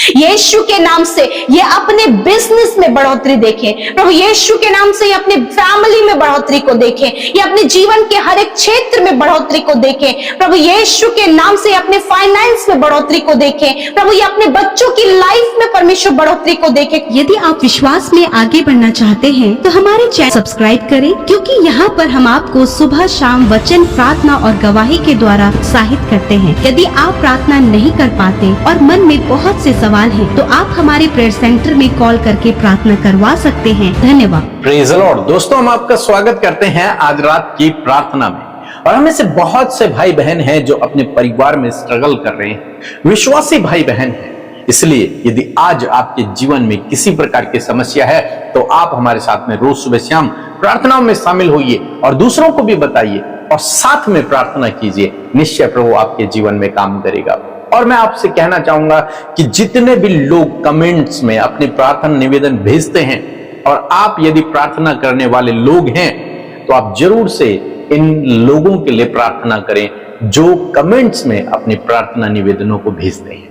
यीशु के नाम से ये अपने बिजनेस में बढ़ोतरी देखें प्रभु। यीशु के नाम से ये अपने फैमिली में बढ़ोतरी को देखें, ये अपने जीवन के हर एक क्षेत्र में बढ़ोतरी को देखें प्रभु। यीशु के नाम से अपने फाइनेंस में बढ़ोतरी को देखें प्रभु। ये अपने बच्चों की लाइफ में परमेश्वर बढ़ोतरी को देखें। यदि आप विश्वास में आगे बढ़ना चाहते हैं तो हमारे चैनल सब्सक्राइब करें, क्योंकि यहाँ पर हम आपको सुबह शाम वचन, प्रार्थना और गवाही के द्वारा उत्साहित करते हैं। यदि आप प्रार्थना नहीं कर पाते और मन में बहुत से सवाल है तो आप हमारे प्रेयर सेंटर में कॉल करके प्रार्थना करवा सकते हैं। धन्यवाद। Praise the Lord. दोस्तों, हम आपका स्वागत करते हैं आज रात की प्रार्थना में। और हमें से बहुत से भाई बहन हैं जो अपने परिवार में स्ट्रगल कर रहे हैं, विश्वासी भाई बहन हैं। इसलिए यदि आज आपके जीवन में किसी प्रकार की समस्या है तो आप हमारे साथ में रोज सुबह शाम प्रार्थनाओं में शामिल होइए और दूसरों को भी बताइए और साथ में प्रार्थना कीजिए। निश्चय प्रभु आपके जीवन में काम करेगा। और मैं आपसे कहना चाहूंगा कि जितने भी लोग कमेंट्स में अपने प्रार्थना निवेदन भेजते हैं और आप यदि प्रार्थना करने वाले लोग हैं तो आप जरूर से इन लोगों के लिए प्रार्थना करें जो कमेंट्स में अपने प्रार्थना निवेदनों को भेजते हैं।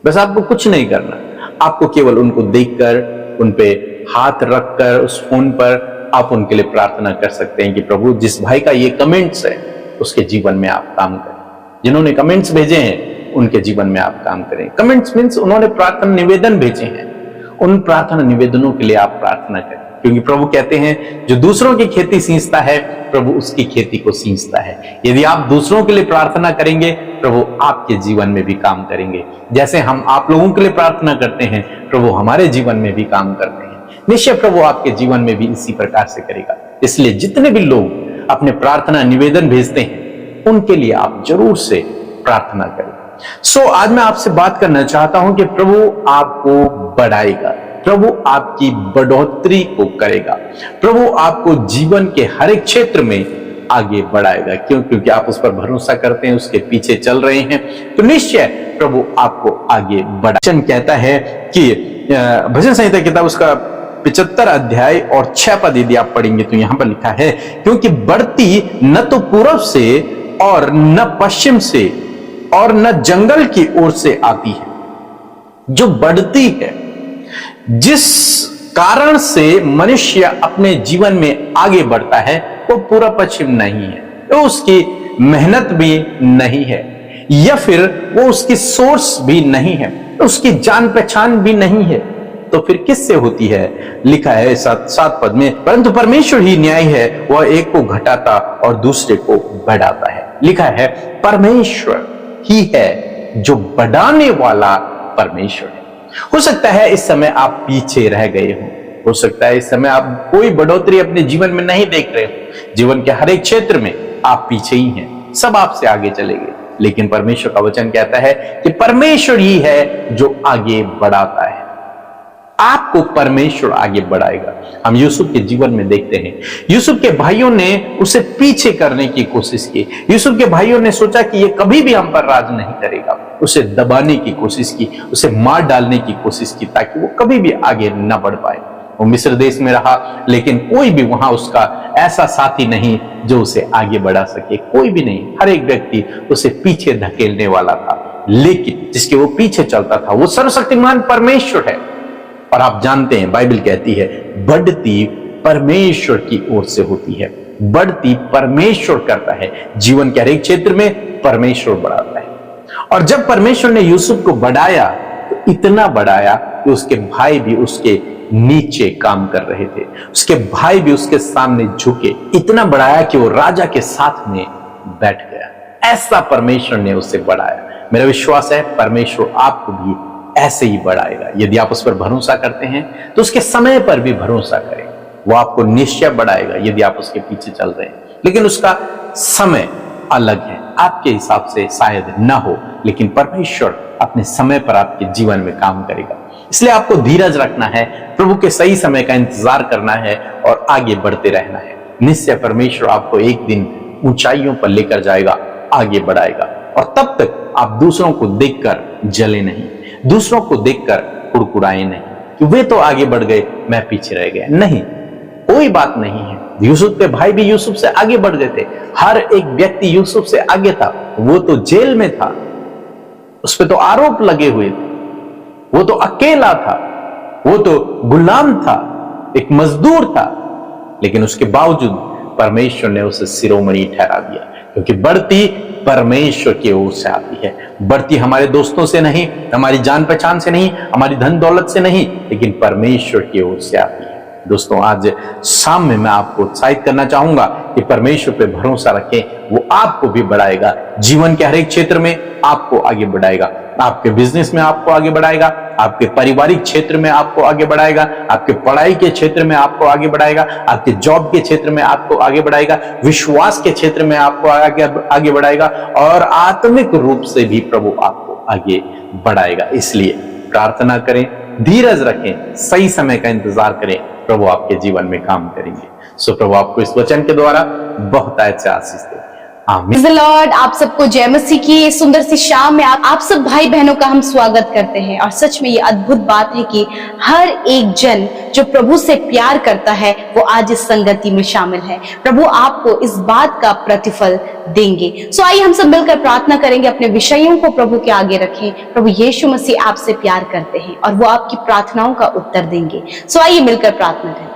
बस आपको कुछ नहीं करना, आपको केवल उनको देखकर, उन पे हाथ रखकर उस फोन पर आप उनके लिए प्रार्थना कर सकते हैं कि प्रभु जिस भाई का ये कमेंट्स है उसके जीवन में आप काम करें। जिन्होंने कमेंट्स भेजे हैं उनके जीवन में आप काम करें। कमेंट्स मीन्स उन्होंने प्रार्थना निवेदन भेजे हैं, उन प्रार्थना निवेदनों के लिए आप प्रार्थना करें, क्योंकि प्रभु कहते हैं जो दूसरों की खेती सींचता है प्रभु उसकी खेती को सींचता है। यदि आप दूसरों के लिए प्रार्थना करेंगे प्रभु आपके जीवन में भी काम करेंगे। जैसे हम आप लोगों के लिए प्रार्थना करते हैं प्रभु हमारे जीवन में भी काम करते हैं। निश्चय प्रभु आपके जीवन में भी इसी प्रकार से करेगा। इसलिए जितने भी लोग अपने प्रार्थना निवेदन भेजते हैं उनके लिए आप जरूर से प्रार्थना करें। आज मैं आपसे बात करना चाहता हूं कि प्रभु आपको बढ़ाएगा, प्रभु आपकी बढ़ोतरी को करेगा, प्रभु आपको जीवन के हर एक क्षेत्र में आगे बढ़ाएगा। क्यों? क्योंकि आप उस पर भरोसा करते हैं, उसके पीछे चल रहे हैं, तो निश्चय प्रभु आपको आगे बढ़ा। वचन कहता है कि भजन संहिता किताब उसका 75 अध्याय और 6 पद यदि आप पढ़ेंगे तो यहां पर लिखा है, क्योंकि बढ़ती न तो पूर्व से और न पश्चिम से और न जंगल की ओर से आती है। जो बढ़ती है, जिस कारण से मनुष्य अपने जीवन में आगे बढ़ता है वो पूरा पश्चिम नहीं है, तो उसकी मेहनत भी नहीं है या फिर वो उसकी सोर्स भी नहीं है, उसकी जान पहचान भी नहीं है, तो फिर किससे होती है? लिखा है 7 पद में, परंतु परमेश्वर ही न्याय है, वह एक को घटाता और दूसरे को बढ़ाता है। लिखा है परमेश्वर ही है जो बढ़ाने वाला परमेश्वर है। हो सकता है इस समय आप पीछे रह गए हो सकता है इस समय आप कोई बढ़ोतरी अपने जीवन में नहीं देख रहे हो, जीवन के हर एक क्षेत्र में आप पीछे ही हैं, सब आपसे आगे चले गए। लेकिन परमेश्वर का वचन कहता है कि परमेश्वर ही है जो आगे बढ़ाता है, आपको परमेश्वर आगे बढ़ाएगा। हम यूसुफ के जीवन में देखते हैं, यूसुफ के भाइयों ने उसे पीछे करने की कोशिश की। यूसुफ के भाइयों ने सोचा कि ये कभी भी हम पर राज नहीं करेगा, उसे दबाने की कोशिश की, उसे मार डालने की कोशिश की ताकि वो कभी भी आगे न बढ़ पाए। वो मिस्र देश में रहा, लेकिन कोई भी वहां उसका ऐसा साथी नहीं जो उसे आगे बढ़ा सके, कोई भी नहीं। हर एक व्यक्ति उसे पीछे धकेलने वाला था, लेकिन जिसके वो पीछे चलता था वो सर्वशक्तिमान परमेश्वर है। और आप जानते हैं बाइबल कहती है बढ़ती परमेश्वर की ओर से होती है, बढ़ती परमेश्वर करता है। जीवन के हर एक क्षेत्र में परमेश्वर बढ़ाता है। और जब परमेश्वर ने यूसुफ को बढ़ाया तो इतना बढ़ाया कि उसके भाई भी उसके नीचे काम कर रहे थे, उसके भाई भी उसके सामने झुके। इतना बढ़ाया कि वो राजा के साथ में बैठ गया। ऐसा परमेश्वर ने उसे बढ़ाया। मेरा विश्वास है परमेश्वर आपको भी ऐसे ही बढ़ाएगा। यदि आप उस पर भरोसा करते हैं तो उसके समय पर भी भरोसा करें, वो आपको निश्चय बढ़ाएगा यदि आप उसके पीछे चल रहे हैं। लेकिन उसका समय अलग है, आपके हिसाब से शायद ना हो, लेकिन परमेश्वर अपने समय पर आपके जीवन में काम करेगा। इसलिए आपको धीरज रखना है, प्रभु के सही समय का इंतजार करना है और आगे बढ़ते रहना है। निश्चय परमेश्वर आपको एक दिन ऊंचाइयों पर लेकर जाएगा, आगे बढ़ाएगा। और तब तक आप दूसरों को देखकर जले नहीं, दूसरों को देखकर कुड़कुड़ाए नहीं कि वे तो आगे बढ़ गए, मैं पीछे रह गया। नहीं, कोई बात नहीं है। यूसुफ के भाई भी यूसुफ से आगे बढ़ गए थे, हर एक व्यक्ति यूसुफ से आगे था। वो तो जेल में था, उस पर तो आरोप लगे हुए थे, वो तो अकेला था, वो तो गुलाम था, एक मजदूर था, लेकिन उसके बावजूद परमेश्वर ने उसे शिरोमणि ठहरा दिया, क्योंकि बढ़ती परमेश्वर की ओर से आती है। बढ़ती हमारे दोस्तों से नहीं, हमारी जान पहचान से नहीं, हमारी धन दौलत से नहीं, लेकिन परमेश्वर की ओर से आती है। दोस्तों, आज शाम में मैं आपको उत्साहित करना चाहूंगा कि परमेश्वर पे भरोसा रखें, वो आपको भी बढ़ाएगा। जीवन के हर एक क्षेत्र में आपको आगे बढ़ाएगा। आपके बिजनेस में आपको आगे बढ़ाएगा, आपके पारिवारिक क्षेत्र में आपको आगे बढ़ाएगा, आपके पढ़ाई के क्षेत्र में आपको आगे बढ़ाएगा, आपके जॉब के क्षेत्र में आपको आगे बढ़ाएगा, विश्वास के क्षेत्र में आपको आगे बढ़ाएगा, और आत्मिक रूप से भी प्रभु आपको आगे बढ़ाएगा। इसलिए प्रार्थना करें, धीरज रखें, सही समय का इंतजार करें, प्रभु आपके जीवन में काम करेंगे। सो प्रभु आपको इस वचन के द्वारा बहुत अच्छा आशीष दे। Praise the Lord, आप सबको जय मसीह की ये सुंदर सी शाम में आप सब भाई बहनों का हम स्वागत करते हैं। और सच में ये अद्भुत बात है कि हर एक जन जो प्रभु से प्यार करता है वो आज इस संगति में शामिल है। प्रभु आपको इस बात का प्रतिफल देंगे। सो आइए हम सब मिलकर प्रार्थना करेंगे, अपने विषयों को प्रभु के आगे रखें। प्रभु यीशु मसीह आपसे प्यार करते हैं और वो आपकी प्रार्थनाओं का उत्तर देंगे। सो आइए मिलकर प्रार्थना करें।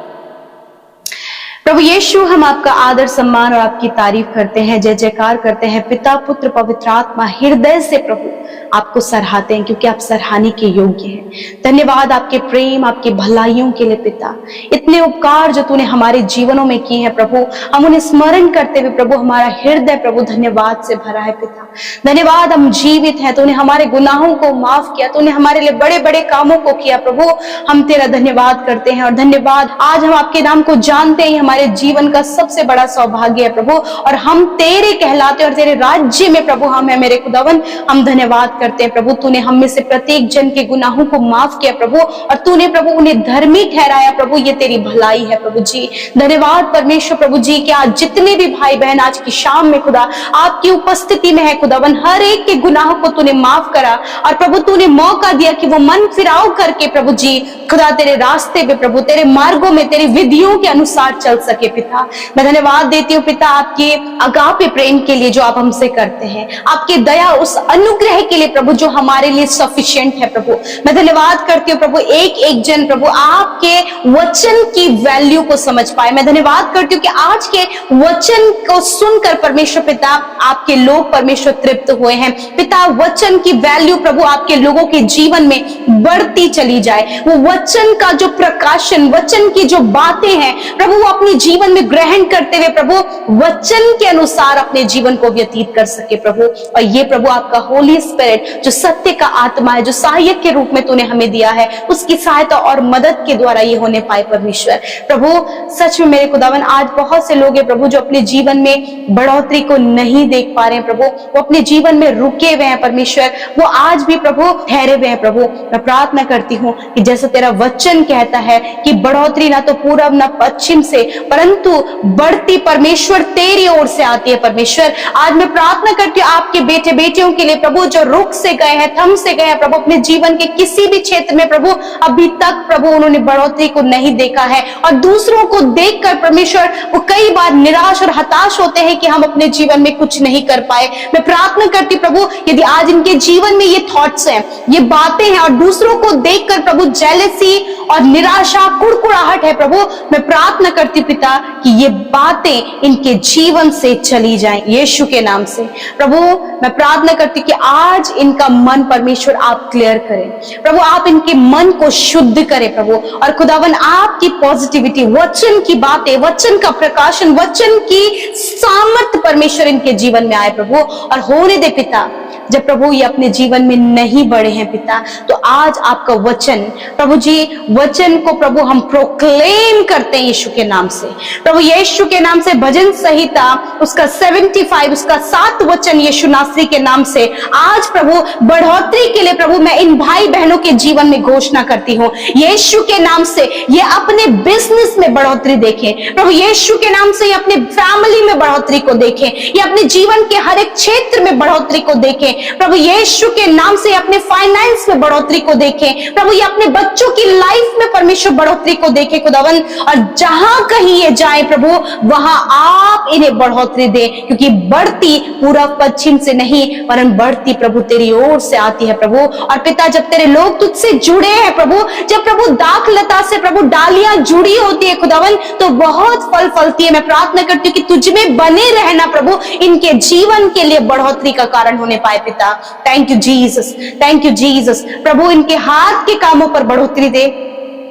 प्रभु यीशु, हम आपका आदर सम्मान और आपकी तारीफ करते हैं, जय जयकार करते हैं। पिता, पुत्र, पवित्र आत्मा, हृदय से प्रभु आपको सराहते हैं, क्योंकि आप सराहने के योग्य हैं। धन्यवाद आपके प्रेम, आपकी भलाइयों के लिए पिता। इतने उपकार जो तूने हमारे जीवनों में किए हैं प्रभु, हम उन्हें स्मरण करते हुए प्रभु हमारा हृदय प्रभु धन्यवाद से भरा है पिता। धन्यवाद, हम जीवित हैं, तूने हमारे गुनाहों को माफ किया, तूने हमारे लिए बड़े बड़े कामों को किया प्रभु। हम तेरा धन्यवाद करते हैं। और धन्यवाद, आज हम आपके नाम को जानते हैं, हमारे जीवन का सबसे बड़ा सौभाग्य है प्रभु, और हम तेरे कहलाते और तेरे राज्य में प्रभु हम है मेरे खुदावन। हम धन्यवाद करते हैं प्रभु, तूने हम में से प्रत्येक जन के गुनाहों को माफ किया प्रभु, और तूने प्रभु उन्हें धर्मी ठहराया प्रभु। ये तेरी भलाई है प्रभु जी। धन्यवाद परमेश्वर प्रभु जी कि आज जितने भी भाई बहन आज की शाम में खुदा आपकी उपस्थिति में है खुदावन, हर एक के गुनाहों को तूने माफ करा, और प्रभु तूने मौका दिया कि वो मन फिराव करके प्रभु जी खुदा तेरे रास्ते पे प्रभु, तेरे मार्गों में, तेरी विधियों के अनुसार चल सके पिता। मैं धन्यवाद देती हूँ पिता आपके अगापे प्रेम के लिए जो आप हमसे करते हैं, आपके दया उस अनुग्रह के लिए प्रभु जो हमारे लिए सफिशिएंट है प्रभु। मैं धन्यवाद करती हूँ प्रभु, एक एक जन प्रभु आपके वचन की वैल्यू को समझ पाए। मैं धन्यवाद करती हूँ कि आज के वचन को सुनकर परमेश्वर पिता आपके लोग परमेश्वर तृप्त हुए हैं पिता। वचन की वैल्यू प्रभु आपके लोगों के जीवन में बढ़ती चली जाए। वो वचन का जो प्रकाशन, वचन की जो बातें हैं प्रभु, वो अपने जीवन में ग्रहण करते हुए प्रभु वचन के अनुसार अपने जीवन को व्यतीत कर सके प्रभु। और ये प्रभु आपका होली स्पिरिट जो सत्य का आत्मा है, जो सहायक के रूप में तूने हमें दिया है, उसकी सहायता और मदद के द्वारा ये होने पाए परमेश्वर प्रभु। सच में मेरे खुदावन, आज बहुत से लोग हैं प्रभु जो अपने जीवन में बढ़ोतरी को नहीं देख पा रहे हैं प्रभु, वो अपने जीवन में रुके हुए हैं परमेश्वर, वो आज भी प्रभु ठहरे हुए हैं प्रभु। मैं प्रार्थना करती हूँ कि जैसा तेरा वचन कहता है कि बढ़ोतरी ना तो पूरब ना पश्चिम से, परंतु बढ़ती परमेश्वर तेरी ओर से आती है परमेश्वर। आज मैं प्रार्थना करती हूँ आपके बेटे बेटियों के लिए प्रभु, जो रुक से गए हैं, थम से गए हैं प्रभु, अपने जीवन के किसी भी क्षेत्र में प्रभु अभी तक प्रभु उन्होंने बढ़ोतरी को नहीं देखा है, और दूसरों को देखकर परमेश्वर वो कई बार निराश और हताश होते हैं कि हम अपने जीवन में कुछ नहीं कर पाए। मैं प्रार्थना करती प्रभु, यदि आज इनके जीवन में ये थॉट्स हैं, ये बातें हैं, और दूसरों को देखकर प्रभु जेलसी और निराशा, कुड़कुड़ाहट है प्रभु, मैं प्रार्थना करती पिता कि ये बातें इनके जीवन से चली जाएं यीशु के नाम से प्रभु। मैं प्रार्थना करती कि आज इनका मन परमेश्वर आप क्लियर करें प्रभु, आप इनके मन को शुद्ध करें प्रभु, और खुदावन आपकी पॉजिटिविटी, वचन की बातें, वचन का प्रकाशन, वचन की सामर्थ परमेश्वर इनके जीवन में आए प्रभु। और होने दे पिता, जब प्रभु ये अपने जीवन में नहीं बढ़े हैं पिता, तो आज आपका वचन प्रभु जी, वचन को प्रभु हम प्रोक्लेम करते हैं यीशु के नाम से प्रभु। यीशु के नाम से भजन संहिता उसका 75 उसका 7 वचन यीशु नासरी के नाम से आज प्रभु बढ़ोतरी के लिए प्रभु मैं इन भाई बहनों के जीवन में घोषणा करती हूँ यीशु के नाम से। ये अपने बिजनेस में बढ़ोतरी देखें प्रभु, यीशु के नाम से ये अपने फैमिली में बढ़ोतरी को देखें, ये अपने जीवन के हर एक क्षेत्र में बढ़ोतरी को देखें प्रभु। यीशु के नाम से अपने फाइनेंस में बढ़ोतरी बढ़ोतरी को देखें प्रभु, ये अपने बच्चों की लाइफ में परमेश्वर बढ़ोतरी को देखें खुदावन, और जहां कहीं ये जाए प्रभु वहां आप इन्हें बढ़ोतरी दे, क्योंकि बढ़ती पूर्व पश्चिम से नहीं वरन बढ़ती प्रभु तेरी ओर से आती है प्रभु। और पिता जब तेरे लोग तुझसे जुड़े हैं प्रभु, जब प्रभु दाखलता से प्रभु डालियां जुड़ी होती है खुदावन, तो बहुत फल फलती है। मैं प्रार्थना करती हूँ कि तुझ में बने रहना प्रभु इनके जीवन के लिए बढ़ोतरी का कारण होने पाए पिता। Thank you Jesus, thank you Jesus प्रभु, इनके हाथ के कामों पर बढ़ोतरी दे,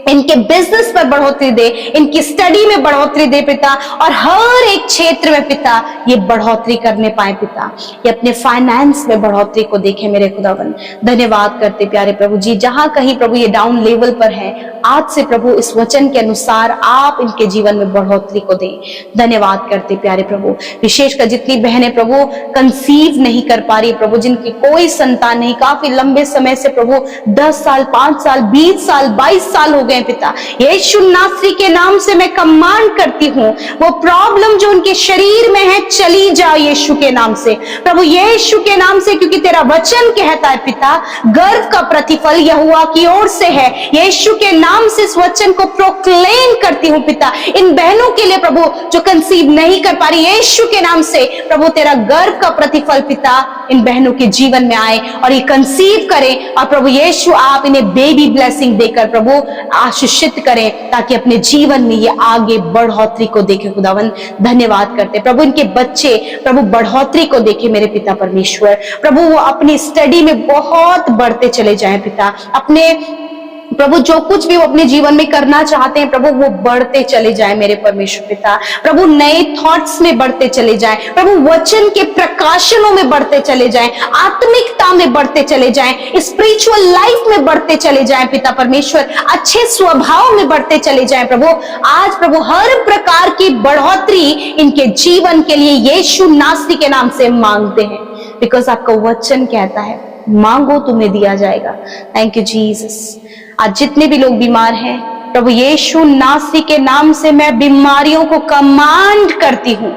इनके बिजनेस पर बढ़ोतरी दे, इनकी स्टडी में बढ़ोतरी दे पिता, और हर एक क्षेत्र में पिता ये बढ़ोतरी करने पाए पिता, ये अपने फाइनेंस में बढ़ोतरी को देखे मेरे खुदावन। धन्यवाद करते प्यारे प्रभु जी, जहां कहीं प्रभु ये डाउन लेवल पर है, आज से प्रभु इस वचन के अनुसार आप इनके जीवन में बढ़ोतरी को दें। धन्यवाद करते प्यारे प्रभु, विशेषकर जितनी बहनें प्रभु कंसीव नहीं कर पा रही प्रभु, जिनकी कोई संतान नहीं, काफी लंबे समय से प्रभु 10 साल 5 साल 20 साल 22 साल हो गए पिता, यीशु नासरी के नाम से मैं कमांड करती हूँ वो प्रॉब्लम जो उनके शरीर में है चली जाओ यीशु के नाम से प्रभु, यीशु के नाम से, क्योंकि तेरा वचन कहता है पिता गर्भ का प्रतिफल यहोवा की ओर से है। यीशु के नाम से इस वचन को प्रोक्लेम करती हूँ पिता, इन बहनों के लिए प्रभु जो कंसीव नहीं कर पा रही, यीशु के नाम से प्रभु तेरा गर्भ का प्रतिफल पिता इन बहनों के जीवन में आए और ये कंसीव करें, और प्रभु यीशु आप इन्हें बेबी ब्लेसिंग देकर प्रभु आशीषित करें, ताकि अपने जीवन में ये आगे बढ़ोतरी को देखे खुदावन। धन्यवाद करते प्रभु, इनके बच्चे प्रभु बढ़ोतरी को देखे मेरे पिता परमेश्वर, प्रभु वो अपनी स्टडी में बहुत बढ़ते चले जाएं पिता, अपने प्रभु जो कुछ भी वो अपने जीवन में करना चाहते हैं प्रभु वो बढ़ते चले जाए मेरे परमेश्वर पिता, प्रभु नए थॉट्स में बढ़ते चले जाएं, प्रभु वचन के प्रकाशनों में बढ़ते चले जाएं, आत्मिकता में बढ़ते चले जाएं, स्पिरिचुअल लाइफ में बढ़ते चले जाएं पिता परमेश्वर, अच्छे स्वभाव में बढ़ते चले जाएं प्रभु। आज प्रभु हर प्रकार की बढ़ोतरी इनके जीवन के लिए यीशु नासरी के नाम से मांगते हैं, बिकॉज आपका वचन कहता है मांगो तुम्हें दिया जाएगा। Thank you Jesus. आज जितने भी लोग बीमार हैं प्रभु यीशु नासरी के नाम से मैं बीमारियों को कमांड करती हूँ,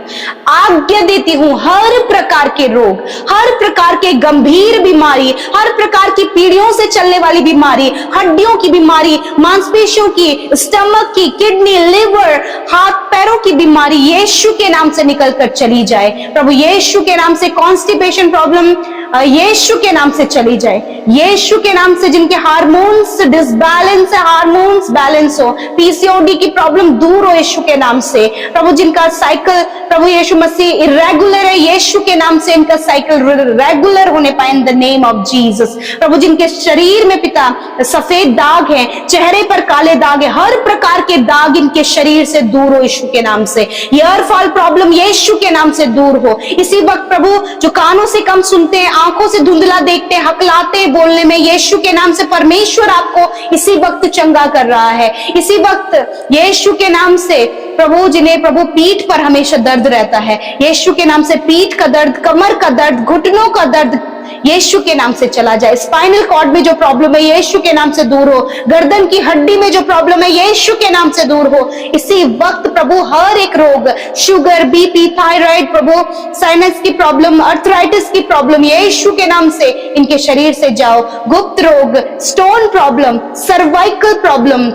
आज्ञा देती हूँ, हर प्रकार के रोग, हर प्रकार के गंभीर बीमारी, हर प्रकार की पीढ़ियों से चलने वाली बीमारी, हड्डियों की बीमारी, मांसपेशियों की, स्टमक की, किडनी, लिवर, हाथ पैरों की बीमारी यीशु के नाम से निकलकर चली जाए प्रभु, यीशु के नाम से कॉन्स्टिपेशन प्रॉब्लम यीशु के नाम से चली जाए, यीशु के नाम से जिनके हार्मोन्स डिसबैलेंस है हार्मोन्स बैलेंस हो, पीसीओडी की प्रॉब्लम दूर हो यीशु के नाम से प्रभु, जिनका साइकिल प्रभु यीशु मसीह इरेगुलर है यीशु के नाम से इनका साइकिल रेगुलर होने पाए in the name of Jesus प्रभु, जिनके शरीर में पिता सफेद दाग है, चेहरे पर काले दाग है, हर प्रकार के दाग इनके शरीर से दूर हो यीशु के नाम से, ईयर फॉल प्रॉब्लम यीशु के नाम से दूर हो। इसी वक्त प्रभु जो कानों से कम सुनते हैं, आंखों से धुंधला देखते हैं, हकलाते बोलने में, यीशु के नाम से परमेश्वर आपको इसी वक्त चंगा कर रहा है, इसी वक्त यीशु के नाम से प्रभु, जिन्हें प्रभु पीठ पर हमेशा दर्द रहता है, यीशु के नाम से पीठ का दर्द, कमर का दर्द, घुटनों का दर्द यीशु के नाम से चला जाए, स्पाइनल कॉर्ड में जो प्रॉब्लम है यीशु के नाम से दूर हो, गर्दन की हड्डी में जो प्रॉब्लम है यीशु के नाम से दूर हो। इसी वक्त प्रभु हर एक रोग, शुगर, बीपी, थायराइड प्रभु, साइनस की प्रॉब्लम, अर्थराइटिस की प्रॉब्लम यीशु के नाम से इनके शरीर से जाओ, गुप्त रोग, stone problem, cervical problem,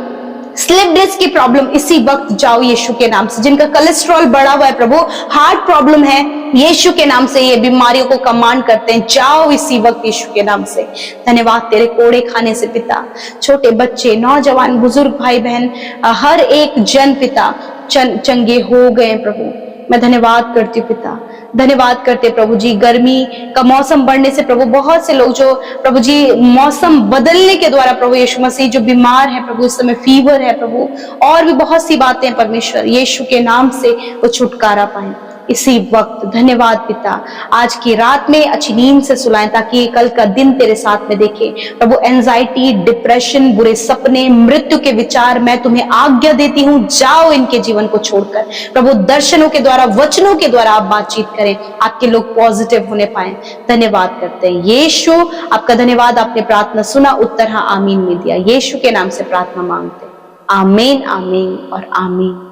slip disc की प्रॉब्लम इसी वक्त जाओ यीशु के नाम से, जिनका कोलेस्ट्रॉल बढ़ा हुआ है प्रभु, हार्ट प्रॉब्लम है यीशु के नाम से ये बीमारियों को कमांड करते हैं, जाओ इसी वक्त यीशु के नाम से। धन्यवाद तेरे कोड़े खाने से पिता, छोटे बच्चे, नौजवान, बुजुर्ग, भाई बहन, हर एक जन पिता चंगे हो गए प्रभु। मैं धन्यवाद करती हूँ पिता, धन्यवाद करते प्रभु जी, गर्मी का मौसम बढ़ने से प्रभु बहुत से लोग जो प्रभु जी मौसम बदलने के द्वारा प्रभु यीशु मसीह जो बीमार है प्रभु, इस समय फीवर है प्रभु, और भी बहुत सी बातें हैं परमेश्वर, यीशु के नाम से वो छुटकारा पाए इसी वक्त। धन्यवाद पिता, आज की रात में अच्छी नींद से सुलाएं ताकि कल का दिन तेरे साथ में देखे प्रभु। एंजाइटी, डिप्रेशन, बुरे सपने, मृत्यु के विचार मैं तुम्हें आज्ञा देती हूँ, जाओ इनके जीवन को छोड़कर प्रभु, दर्शनों के द्वारा, वचनों के द्वारा आप बातचीत करें, आपके लोग पॉजिटिव होने पाए। धन्यवाद करते हैं यीशु, आपका धन्यवाद, आपने प्रार्थना सुना, उत्तर हाँ आमीन में दिया, यीशु के नाम से प्रार्थना मांगते, आमीन, आमीन और आमीन।